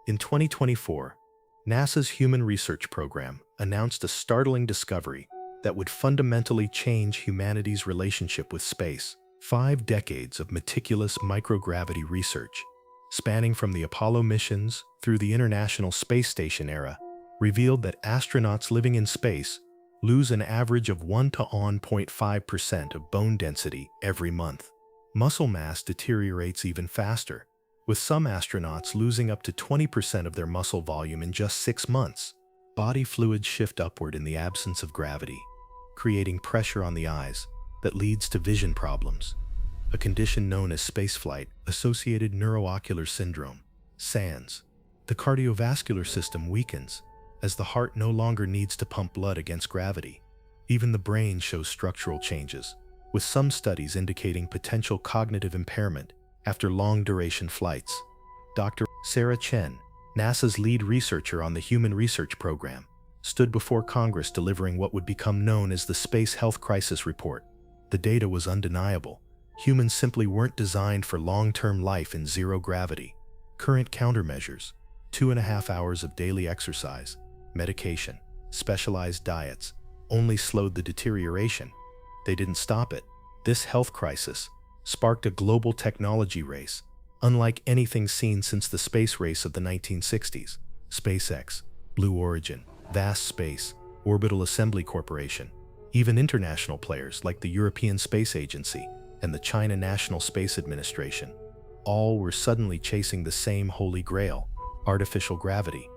In 2024, NASA's Human Research Program announced a startling discovery that would fundamentally change humanity's relationship with space. 5 decades of meticulous microgravity research, spanning from the Apollo missions through the International Space Station era, revealed that astronauts living in space lose an average of 1 to 1.5% of bone density every month. Muscle mass deteriorates even faster, with some astronauts losing up to 20% of their muscle volume in just 6 months. Body fluids shift upward in the absence of gravity, creating pressure on the eyes that leads to vision problems, a condition known as spaceflight-associated neuroocular syndrome, SANS. The cardiovascular system weakens as the heart no longer needs to pump blood against gravity. Even the brain shows structural changes, with some studies indicating potential cognitive impairment after long-duration flights. Dr. Sarah Chen, NASA's lead researcher on the Human Research Program, stood before Congress delivering what would become known as the Space Health Crisis Report. The data was undeniable. Humans simply weren't designed for long-term life in zero gravity. Current countermeasures, 2.5 hours of daily exercise, medication, specialized diets, only slowed the deterioration. They didn't stop it. This health crisis sparked a global technology race, unlike anything seen since the space race of the 1960s. SpaceX, Blue Origin, Vast Space, Orbital Assembly Corporation, even international players like the European Space Agency and the China National Space Administration, all were suddenly chasing the same holy grail, artificial gravity.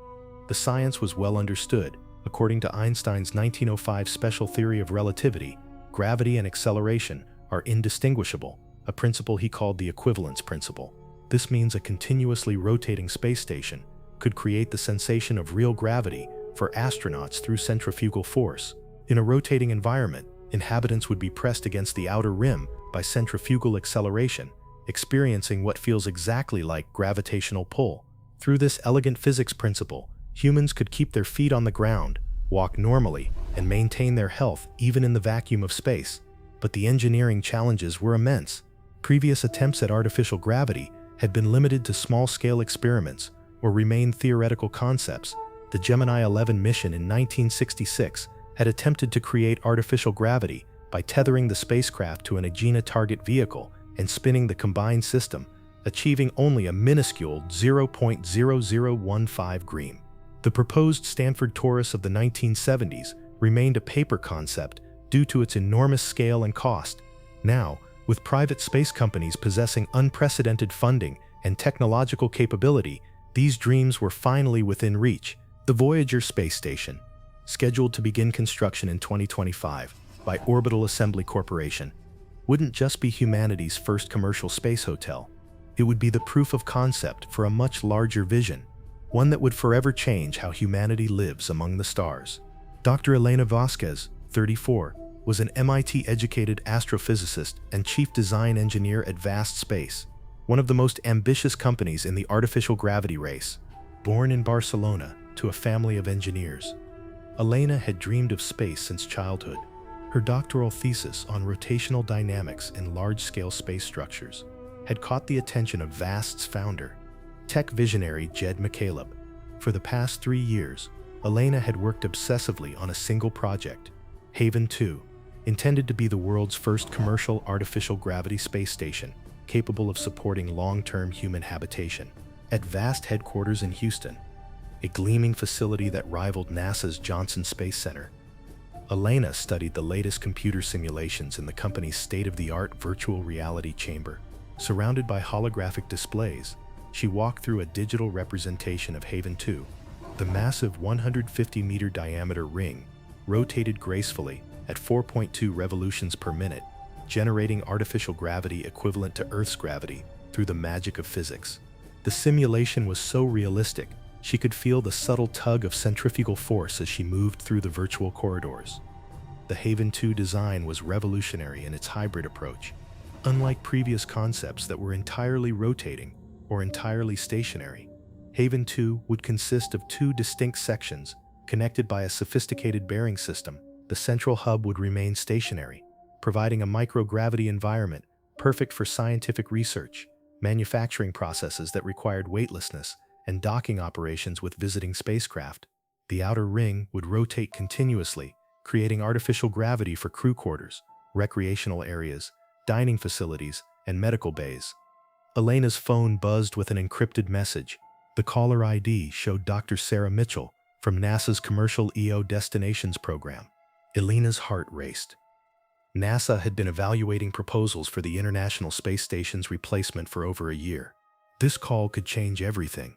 The science was well understood. According to Einstein's 1905 special theory of relativity, gravity and acceleration are indistinguishable, a principle he called the equivalence principle. This means a continuously rotating space station could create the sensation of real gravity for astronauts through centrifugal force. In a rotating environment, inhabitants would be pressed against the outer rim by centrifugal acceleration, experiencing what feels exactly like gravitational pull. Through this elegant physics principle, humans could keep their feet on the ground, walk normally, and maintain their health even in the vacuum of space. But the engineering challenges were immense. Previous attempts at artificial gravity had been limited to small-scale experiments or remained theoretical concepts. The Gemini 11 mission in 1966 had attempted to create artificial gravity by tethering the spacecraft to an Agena target vehicle and spinning the combined system, achieving only a minuscule 0.0015 green. The proposed Stanford Torus of the 1970s remained a paper concept due to its enormous scale and cost. Now, with private space companies possessing unprecedented funding and technological capability, these dreams were finally within reach. The Voyager space station, scheduled to begin construction in 2025 by Orbital Assembly Corporation, wouldn't just be humanity's first commercial space hotel. It would be the proof of concept for a much larger vision, one that would forever change how humanity lives among the stars. Dr. Elena Vasquez, 34, was an MIT-educated astrophysicist and chief design engineer at Vast Space, one of the most ambitious companies in the artificial gravity race. Born in Barcelona to a family of engineers, Elena had dreamed of space since childhood. Her doctoral thesis on rotational dynamics in large-scale space structures had caught the attention of Vast's founder, tech visionary Jed McCaleb. For the past 3 years, Elena had worked obsessively on a single project, Haven 2, intended to be the world's first commercial artificial gravity space station capable of supporting long-term human habitation. At Vast headquarters in Houston, a gleaming facility that rivaled NASA's Johnson Space Center, Elena studied the latest computer simulations in the company's state-of-the-art virtual reality chamber. Surrounded by holographic displays, she walked through a digital representation of Haven 2. The massive 150-meter diameter ring rotated gracefully at 4.2 revolutions per minute, generating artificial gravity equivalent to Earth's gravity through the magic of physics. The simulation was so realistic, she could feel the subtle tug of centrifugal force as she moved through the virtual corridors. The Haven 2 design was revolutionary in its hybrid approach. Unlike previous concepts that were entirely rotating or entirely stationary, Haven 2 would consist of 2 distinct sections connected by a sophisticated bearing system. The central hub would remain stationary, providing a microgravity environment perfect for scientific research, manufacturing processes that required weightlessness, and docking operations with visiting spacecraft. The outer ring would rotate continuously, creating artificial gravity for crew quarters, recreational areas, dining facilities, and medical bays. Elena's phone buzzed with an encrypted message. The caller ID showed Dr. Sarah Mitchell from NASA's Commercial EO Destinations program. Elena's heart raced. NASA had been evaluating proposals for the International Space Station's replacement for over a year. This call could change everything.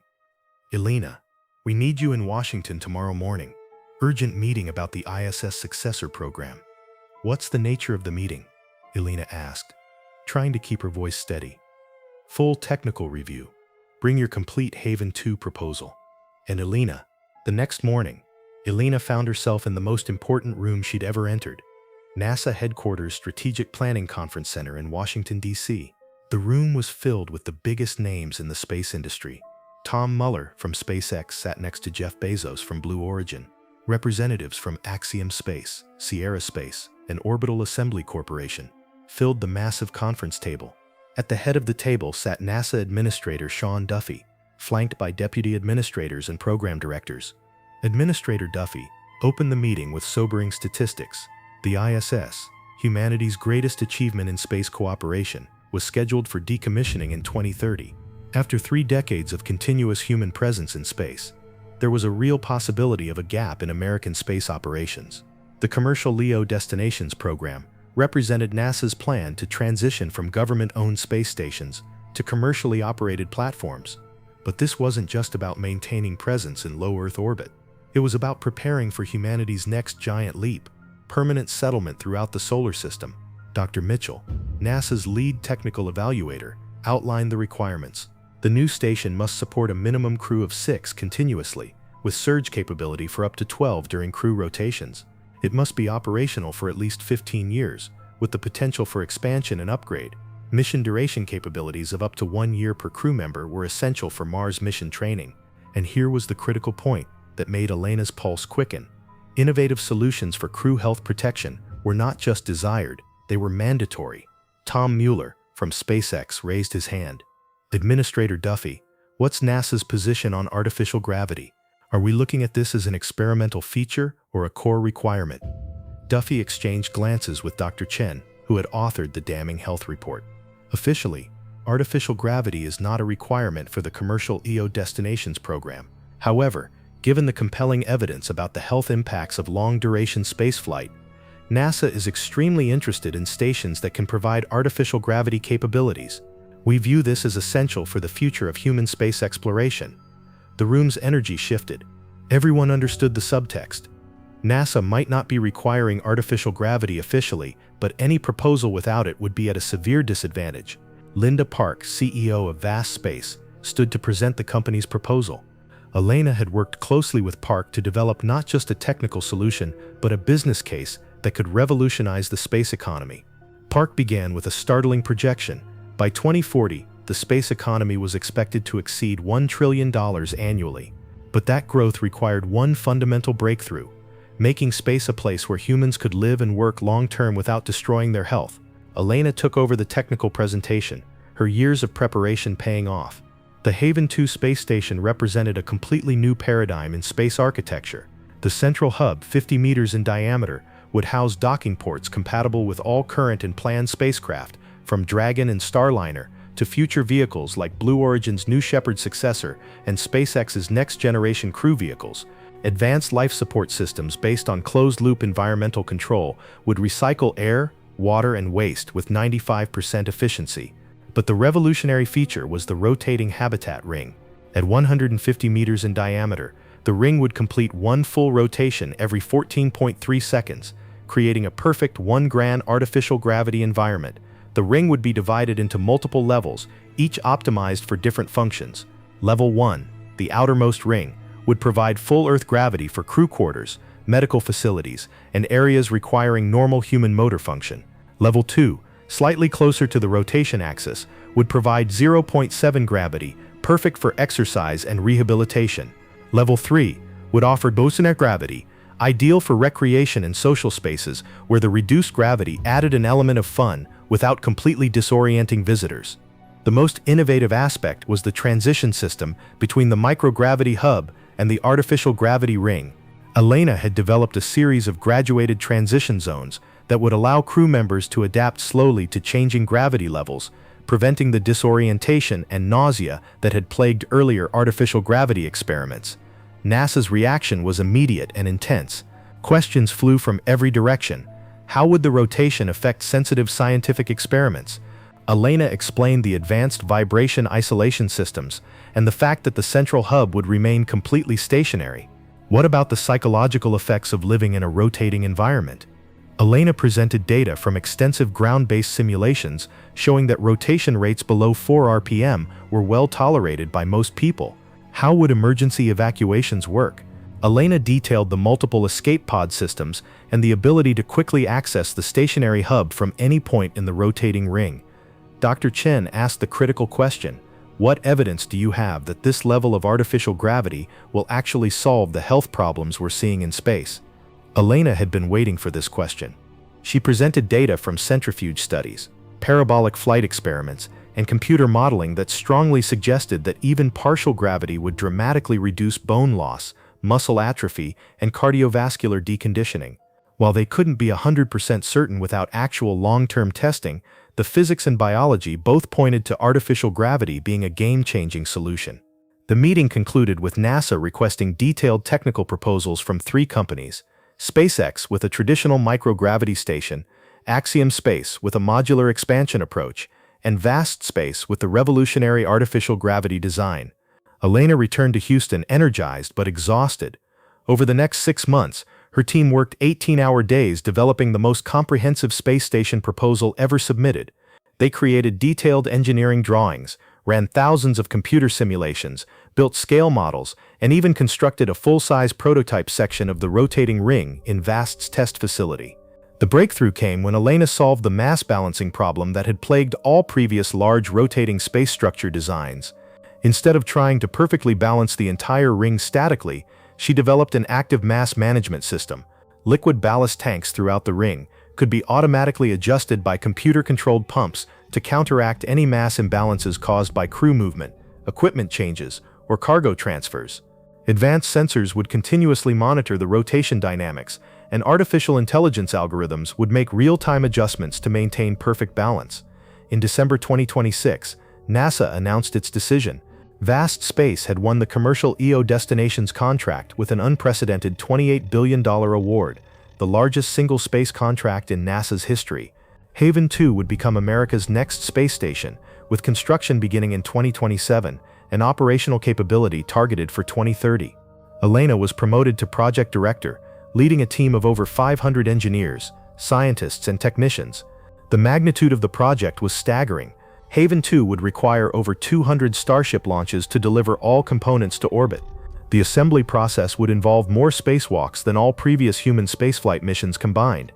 "Elena, we need you in Washington tomorrow morning. Urgent meeting about the ISS successor program." "What's the nature of the meeting?" Elena asked, trying to keep her voice steady. "Full technical review. Bring your complete Haven 2 proposal." And Elena, the next morning, Elena found herself in the most important room she'd ever entered. NASA Headquarters Strategic Planning Conference Center in Washington, D.C. The room was filled with the biggest names in the space industry. Tom Mueller from SpaceX sat next to Jeff Bezos from Blue Origin. Representatives from Axiom Space, Sierra Space, and Orbital Assembly Corporation filled the massive conference table. At the head of the table sat NASA Administrator Sean Duffy, flanked by deputy administrators and program directors. Administrator Duffy opened the meeting with sobering statistics. The ISS, humanity's greatest achievement in space cooperation, was scheduled for decommissioning in 2030. After 3 decades of continuous human presence in space, there was a real possibility of a gap in American space operations. The Commercial LEO Destinations program represented NASA's plan to transition from government-owned space stations to commercially operated platforms. But this wasn't just about maintaining presence in low Earth orbit. It was about preparing for humanity's next giant leap, permanent settlement throughout the solar system. Dr. Mitchell, NASA's lead technical evaluator, outlined the requirements. The new station must support a minimum crew of 6 continuously, with surge capability for up to 12 during crew rotations. It must be operational for at least 15 years, with the potential for expansion and upgrade. Mission duration capabilities of up to 1 year per crew member were essential for Mars mission training. And here was the critical point that made Elena's pulse quicken. Innovative solutions for crew health protection were not just desired, they were mandatory. Tom Mueller from SpaceX raised his hand. "Administrator Duffy, what's NASA's position on artificial gravity? Are we looking at this as an experimental feature or a core requirement?" Duffy exchanged glances with Dr. Chen, who had authored the damning health report. "Officially, artificial gravity is not a requirement for the Commercial EO Destinations program. However, given the compelling evidence about the health impacts of long-duration spaceflight, NASA is extremely interested in stations that can provide artificial gravity capabilities. We view this as essential for the future of human space exploration." The room's energy shifted. Everyone understood the subtext. NASA might not be requiring artificial gravity officially, but any proposal without it would be at a severe disadvantage. Linda Park, CEO of Vast Space, stood to present the company's proposal. Elena had worked closely with Park to develop not just a technical solution, but a business case that could revolutionize the space economy. Park began with a startling projection. By 2040, the space economy was expected to exceed $1 trillion annually. But that growth required one fundamental breakthrough: making space a place where humans could live and work long-term without destroying their health. Elena took over the technical presentation, her years of preparation paying off. The Haven 2 space station represented a completely new paradigm in space architecture. The central hub, 50 meters in diameter, would house docking ports compatible with all current and planned spacecraft, from Dragon and Starliner to future vehicles like Blue Origin's New Shepard successor and SpaceX's next-generation crew vehicles. Advanced life support systems based on closed-loop environmental control would recycle air, water, and waste with 95% efficiency. But the revolutionary feature was the rotating habitat ring. At 150 meters in diameter, the ring would complete one full rotation every 14.3 seconds, creating a perfect 1 grand artificial gravity environment. The ring would be divided into multiple levels, each optimized for different functions. Level 1, the outermost ring, would provide full Earth gravity for crew quarters, medical facilities, and areas requiring normal human motor function. Level 2, slightly closer to the rotation axis, would provide 0.7 gravity, perfect for exercise and rehabilitation. Level 3 would offer boson gravity, ideal for recreation and social spaces where the reduced gravity added an element of fun without completely disorienting visitors. The most innovative aspect was the transition system between the microgravity hub and the artificial gravity ring. Elena had developed a series of graduated transition zones that would allow crew members to adapt slowly to changing gravity levels, preventing the disorientation and nausea that had plagued earlier artificial gravity experiments. NASA's reaction was immediate and intense. Questions flew from every direction. How would the rotation affect sensitive scientific experiments? Elena explained the advanced vibration isolation systems and the fact that the central hub would remain completely stationary. What about the psychological effects of living in a rotating environment? Elena presented data from extensive ground-based simulations showing that rotation rates below 4 RPM were well tolerated by most people. How would emergency evacuations work? Elena detailed the multiple escape pod systems and the ability to quickly access the stationary hub from any point in the rotating ring. Dr. Chen asked the critical question: what evidence do you have that this level of artificial gravity will actually solve the health problems we're seeing in space? Elena had been waiting for this question. She presented data from centrifuge studies, parabolic flight experiments, and computer modeling that strongly suggested that even partial gravity would dramatically reduce bone loss, muscle atrophy, and cardiovascular deconditioning. While they couldn't be 100% certain without actual long-term testing, the physics and biology both pointed to artificial gravity being a game-changing solution. The meeting concluded with NASA requesting detailed technical proposals from 3 companies: SpaceX with a traditional microgravity station, Axiom Space with a modular expansion approach, and Vast Space with the revolutionary artificial gravity design. Elena returned to Houston energized but exhausted. Over the next 6 months, her team worked 18-hour days developing the most comprehensive space station proposal ever submitted. They created detailed engineering drawings, ran thousands of computer simulations, built scale models, and even constructed a full-size prototype section of the rotating ring in Vast's test facility. The breakthrough came when Elena solved the mass balancing problem that had plagued all previous large rotating space structure designs. Instead of trying to perfectly balance the entire ring statically, she developed an active mass management system. Liquid ballast tanks throughout the ring could be automatically adjusted by computer-controlled pumps to counteract any mass imbalances caused by crew movement, equipment changes, or cargo transfers. Advanced sensors would continuously monitor the rotation dynamics, and artificial intelligence algorithms would make real-time adjustments to maintain perfect balance. In December 2026, NASA announced its decision. Vast Space had won the commercial EO Destinations contract with an unprecedented $28 billion award, the largest single space contract in NASA's history. Haven 2 would become America's next space station, with construction beginning in 2027 and operational capability targeted for 2030. Elena was promoted to project director, leading a team of over 500 engineers, scientists, and technicians. The magnitude of the project was staggering. Haven 2 would require over 200 Starship launches to deliver all components to orbit. The assembly process would involve more spacewalks than all previous human spaceflight missions combined.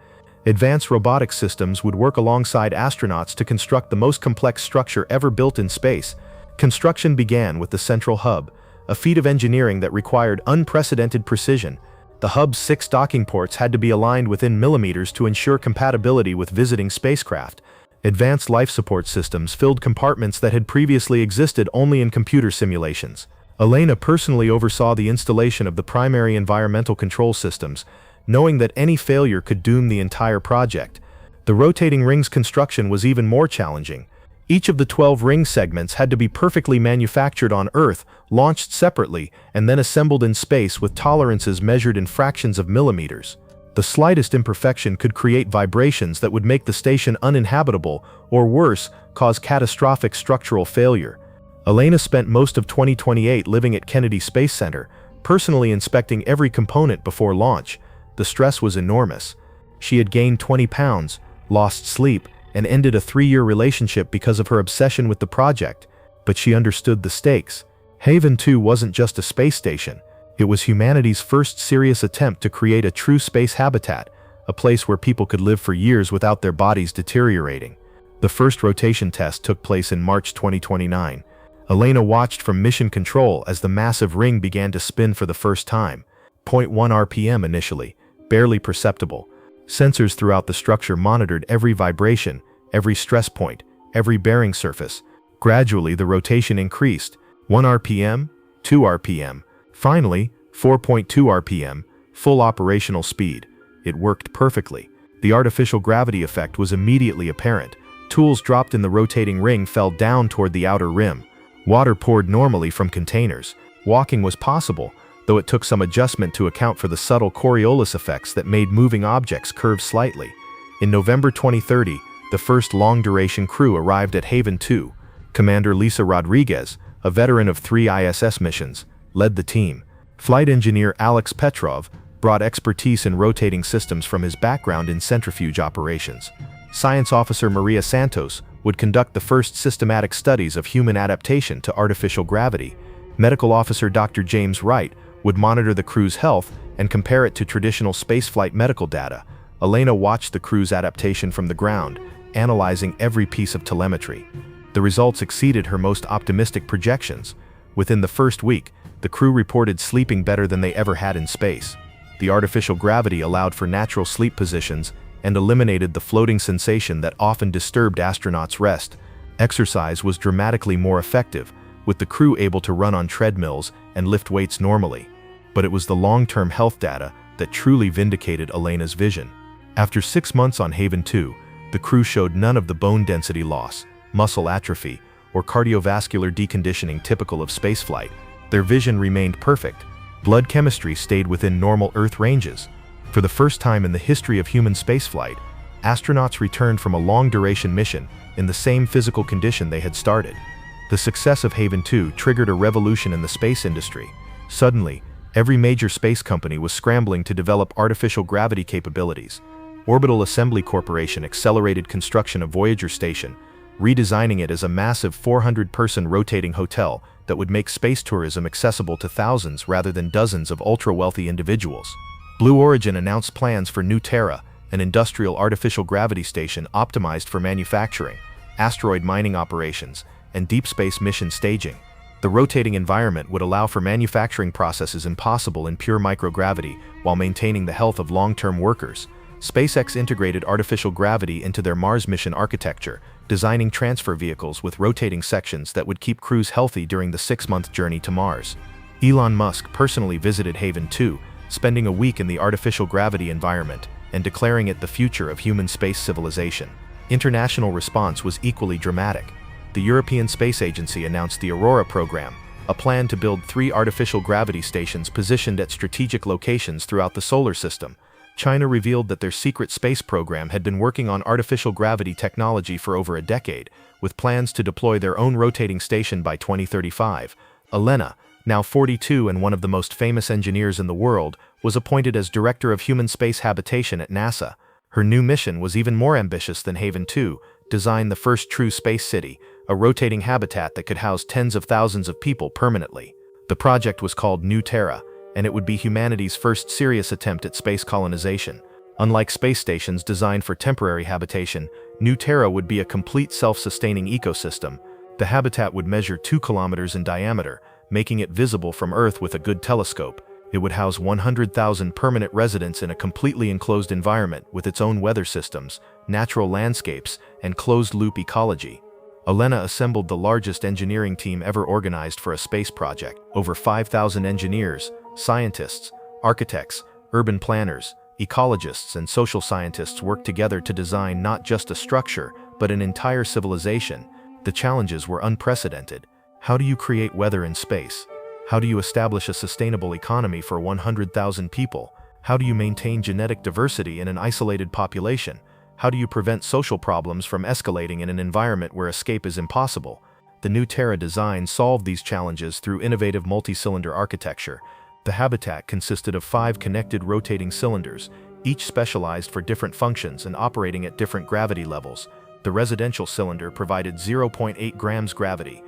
Advanced robotics systems would work alongside astronauts to construct the most complex structure ever built in space. Construction began with the central hub, a feat of engineering that required unprecedented precision. The hub's 6 docking ports had to be aligned within millimeters to ensure compatibility with visiting spacecraft. Advanced life support systems filled compartments that had previously existed only in computer simulations. Elena personally oversaw the installation of the primary environmental control systems, knowing that any failure could doom the entire project. The rotating ring's construction was even more challenging. Each of the 12 ring segments had to be perfectly manufactured on Earth, launched separately, and then assembled in space with tolerances measured in fractions of millimeters. The slightest imperfection could create vibrations that would make the station uninhabitable, or worse, cause catastrophic structural failure. Elena spent most of 2028 living at Kennedy Space Center, personally inspecting every component before launch. The stress was enormous. She had gained 20 pounds, lost sleep, and ended a 3-year relationship because of her obsession with the project. But she understood the stakes. Haven 2 wasn't just a space station. It was humanity's first serious attempt to create a true space habitat, a place where people could live for years without their bodies deteriorating. The first rotation test took place in March 2029. Elena watched from mission control as the massive ring began to spin for the first time. 0.1 RPM initially, barely perceptible. Sensors throughout the structure monitored every vibration, every stress point, every bearing surface. Gradually, the rotation increased, 1 RPM, 2 RPM, finally, 4.2 RPM, full operational speed. It worked perfectly. The artificial gravity effect was immediately apparent. Tools dropped in the rotating ring fell down toward the outer rim. Water poured normally from containers. Walking was possible, though it took some adjustment to account for the subtle Coriolis effects that made moving objects curve slightly. In November 2030, the first long-duration crew arrived at Haven 2. Commander Lisa Rodriguez, a veteran of 3 ISS missions, led the team. Flight engineer Alex Petrov brought expertise in rotating systems from his background in centrifuge operations. Science officer Maria Santos would conduct the first systematic studies of human adaptation to artificial gravity. Medical officer Dr. James Wright would monitor the crew's health and compare it to traditional spaceflight medical data. Elena watched the crew's adaptation from the ground, analyzing every piece of telemetry. The results exceeded her most optimistic projections. Within the first week, the crew reported sleeping better than they ever had in space. The artificial gravity allowed for natural sleep positions and eliminated the floating sensation that often disturbed astronauts' rest. Exercise was dramatically more effective, with the crew able to run on treadmills and lift weights normally. But it was the long-term health data that truly vindicated Elena's vision. After 6 months on Haven 2, the crew showed none of the bone density loss, muscle atrophy, or cardiovascular deconditioning typical of spaceflight. Their vision remained perfect. Blood chemistry stayed within normal Earth ranges. For the first time in the history of human spaceflight, astronauts returned from a long-duration mission in the same physical condition they had started. The success of Haven 2 triggered a revolution in the space industry. Suddenly, every major space company was scrambling to develop artificial gravity capabilities. Orbital Assembly Corporation accelerated construction of Voyager Station, redesigning it as a massive 400-person rotating hotel that would make space tourism accessible to thousands rather than dozens of ultra-wealthy individuals. Blue Origin announced plans for New Terra, an industrial artificial gravity station optimized for manufacturing, asteroid mining operations, and deep space mission staging. The rotating environment would allow for manufacturing processes impossible in pure microgravity while maintaining the health of long-term workers. SpaceX integrated artificial gravity into their Mars mission architecture, designing transfer vehicles with rotating sections that would keep crews healthy during the 6-month journey to Mars. Elon Musk personally visited Haven 2, spending a week in the artificial gravity environment and declaring it the future of human space civilization. International response was equally dramatic. The European Space Agency announced the Aurora program, a plan to build 3 artificial gravity stations positioned at strategic locations throughout the solar system. China revealed that their secret space program had been working on artificial gravity technology for over a decade, with plans to deploy their own rotating station by 2035. Elena, now 42 and one of the most famous engineers in the world, was appointed as Director of Human Space Habitation at NASA. Her new mission was even more ambitious than Haven 2, design the first true space city, a rotating habitat that could house tens of thousands of people permanently. The project was called New Terra, and it would be humanity's first serious attempt at space colonization. Unlike space stations designed for temporary habitation, New Terra would be a complete self-sustaining ecosystem. The habitat would measure 2 kilometers in diameter, making it visible from Earth with a good telescope. It would house 100,000 permanent residents in a completely enclosed environment with its own weather systems, natural landscapes, and closed-loop ecology. Elena assembled the largest engineering team ever organized for a space project. Over 5,000 engineers, scientists, architects, urban planners, ecologists, and social scientists worked together to design not just a structure, but an entire civilization. The challenges were unprecedented. How do you create weather in space? How do you establish a sustainable economy for 100,000 people? How do you maintain genetic diversity in an isolated population? How do you prevent social problems from escalating in an environment where escape is impossible? The New Terra design solved these challenges through innovative multi-cylinder architecture. The habitat consisted of 5 connected rotating cylinders, each specialized for different functions and operating at different gravity levels. The residential cylinder provided 0.8 grams gravity,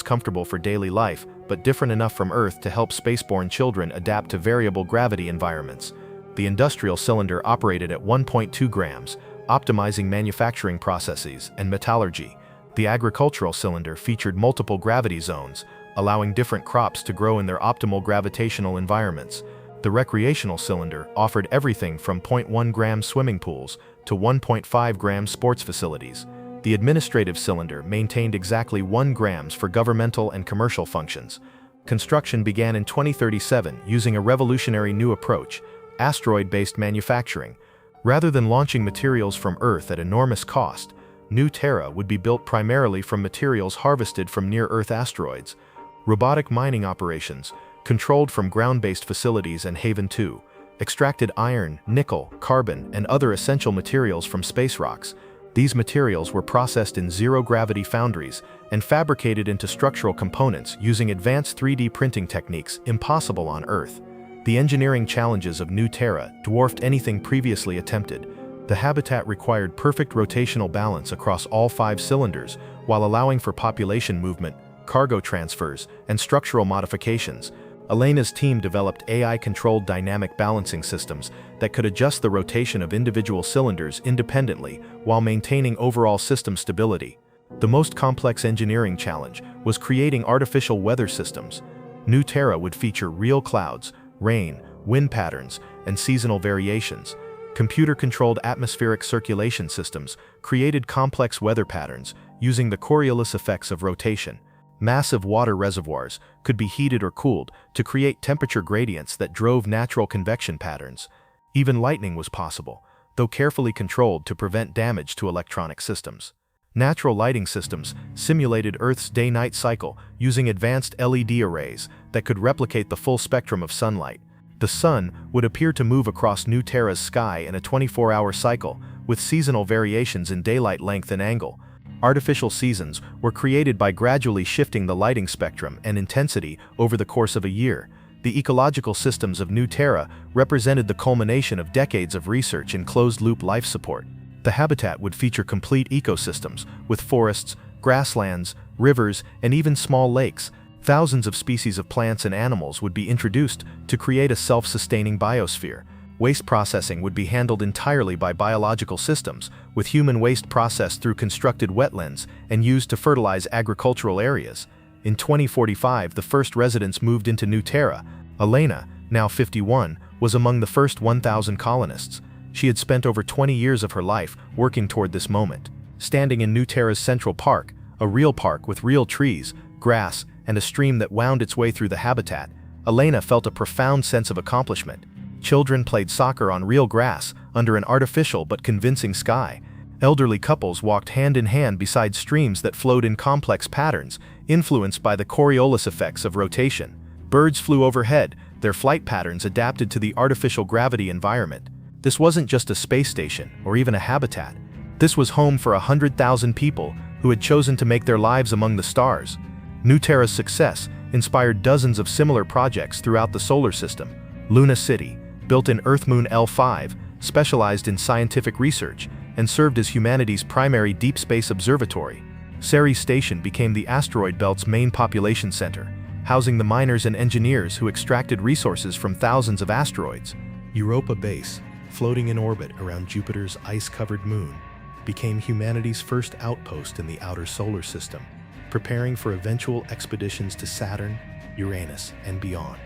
comfortable for daily life, but different enough from Earth to help spaceborne children adapt to variable gravity environments. The industrial cylinder operated at 1.2 grams, optimizing manufacturing processes and metallurgy. The agricultural cylinder featured multiple gravity zones, allowing different crops to grow in their optimal gravitational environments. The recreational cylinder offered everything from 0.1 gram swimming pools to 1.5 gram sports facilities. The administrative cylinder maintained exactly 1 gram for governmental and commercial functions. Construction began in 2037 using a revolutionary new approach, asteroid-based manufacturing. Rather than launching materials from Earth at enormous cost, New Terra would be built primarily from materials harvested from near-Earth asteroids. Robotic mining operations, controlled from ground-based facilities and Haven 2, extracted iron, nickel, carbon, and other essential materials from space rocks. These materials were processed in zero-gravity foundries and fabricated into structural components using advanced 3D printing techniques impossible on Earth. The engineering challenges of New Terra dwarfed anything previously attempted. The habitat required perfect rotational balance across all 5 cylinders, while allowing for population movement, cargo transfers, and structural modifications. Elena's team developed AI-controlled dynamic balancing systems that could adjust the rotation of individual cylinders independently while maintaining overall system stability. The most complex engineering challenge was creating artificial weather systems. New Terra would feature real clouds, rain, wind patterns, and seasonal variations. Computer-controlled atmospheric circulation systems created complex weather patterns using the Coriolis effects of rotation. Massive water reservoirs could be heated or cooled to create temperature gradients that drove natural convection patterns. Even lightning was possible, though carefully controlled to prevent damage to electronic systems. Natural lighting systems simulated Earth's day-night cycle using advanced LED arrays that could replicate the full spectrum of sunlight. The sun would appear to move across New Terra's sky in a 24-hour cycle, with seasonal variations in daylight length and angle. Artificial seasons were created by gradually shifting the lighting spectrum and intensity over the course of a year. The ecological systems of New Terra represented the culmination of decades of research in closed-loop life support. The habitat would feature complete ecosystems, with forests, grasslands, rivers, and even small lakes. Thousands of species of plants and animals would be introduced to create a self-sustaining biosphere. Waste processing would be handled entirely by biological systems, with human waste processed through constructed wetlands and used to fertilize agricultural areas. In 2045, the first residents moved into New Terra. Elena, now 51, was among the first 1,000 colonists. She had spent over 20 years of her life working toward this moment. Standing in New Terra's Central Park, a real park with real trees, grass, and a stream that wound its way through the habitat, Elena felt a profound sense of accomplishment. Children played soccer on real grass under an artificial but convincing sky. Elderly couples walked hand in hand beside streams that flowed in complex patterns, influenced by the Coriolis effects of rotation. Birds flew overhead, their flight patterns adapted to the artificial gravity environment. This wasn't just a space station or even a habitat. This was home for 100,000 people who had chosen to make their lives among the stars. New Terra's success inspired dozens of similar projects throughout the solar system. Luna City, built in Earth-Moon L5, specialized in scientific research and served as humanity's primary deep space observatory. Ceres Station became the asteroid belt's main population center, housing the miners and engineers who extracted resources from thousands of asteroids. Europa Base, floating in orbit around Jupiter's ice-covered moon, became humanity's first outpost in the outer solar system, preparing for eventual expeditions to Saturn, Uranus, and beyond.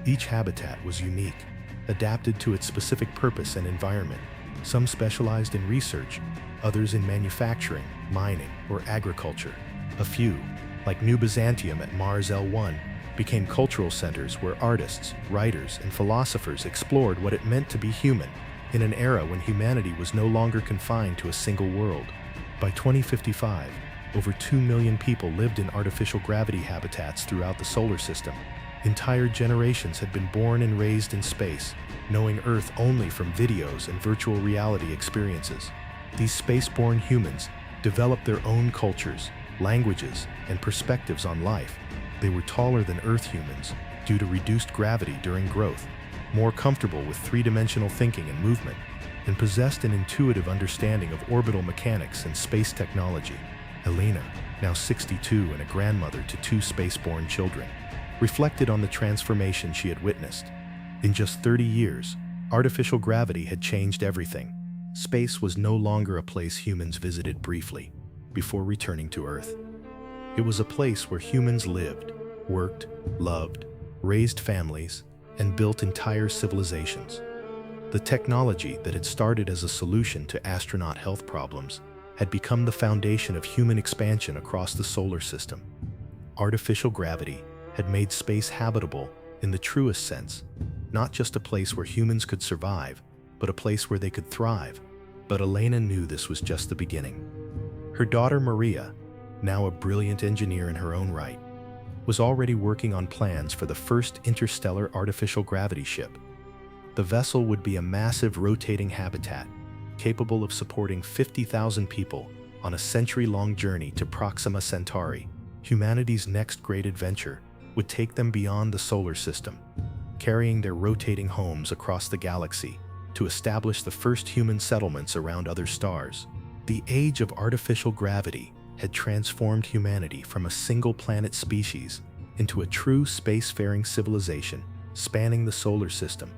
Each habitat was unique, adapted to its specific purpose and environment. Some specialized in research, others in manufacturing, mining, or agriculture. A few, like New Byzantium at Mars L1, became cultural centers where artists, writers, and philosophers explored what it meant to be human in an era when humanity was no longer confined to a single world. By 2055, over 2 million people lived in artificial gravity habitats throughout the solar system. Entire generations had been born and raised in space, knowing Earth only from videos and virtual reality experiences. These space-born humans developed their own cultures, languages, and perspectives on life. They were taller than Earth humans due to reduced gravity during growth, more comfortable with three-dimensional thinking and movement, and possessed an intuitive understanding of orbital mechanics and space technology. Elena, now 62 and a grandmother to 2 space-born children, reflected on the transformation she had witnessed. In just 30 years, artificial gravity had changed everything. Space was no longer a place humans visited briefly before returning to Earth. It was a place where humans lived, worked, loved, raised families, and built entire civilizations. The technology that had started as a solution to astronaut health problems had become the foundation of human expansion across the solar system. Artificial gravity had made space habitable in the truest sense, not just a place where humans could survive, but a place where they could thrive. But Elena knew this was just the beginning. Her daughter Maria, now a brilliant engineer in her own right, was already working on plans for the first interstellar artificial gravity ship. The vessel would be a massive rotating habitat, capable of supporting 50,000 people on a century-long journey to Proxima Centauri. Humanity's next great adventure would take them beyond the solar system, carrying their rotating homes across the galaxy to establish the first human settlements around other stars. The age of artificial gravity had transformed humanity from a single-planet species into a true spacefaring civilization spanning the solar system.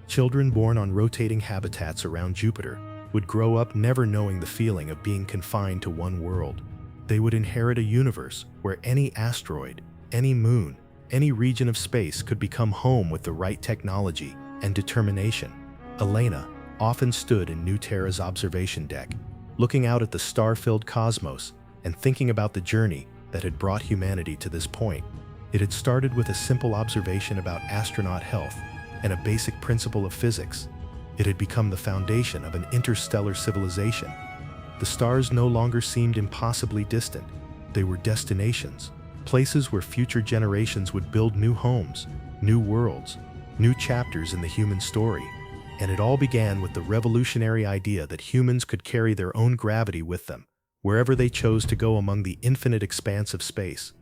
Children born on rotating habitats around Jupiter would grow up never knowing the feeling of being confined to one world. They would inherit a universe where any asteroid, any moon, any region of space could become home with the right technology and determination. Elena often stood in New Terra's observation deck, looking out at the star-filled cosmos and thinking about the journey that had brought humanity to this point. It had started with a simple observation about astronaut health and a basic principle of physics. It had become the foundation of an interstellar civilization. The stars no longer seemed impossibly distant. They were destinations, places where future generations would build new homes, new worlds, new chapters in the human story. And it all began with the revolutionary idea that humans could carry their own gravity with them, wherever they chose to go among the infinite expanse of space.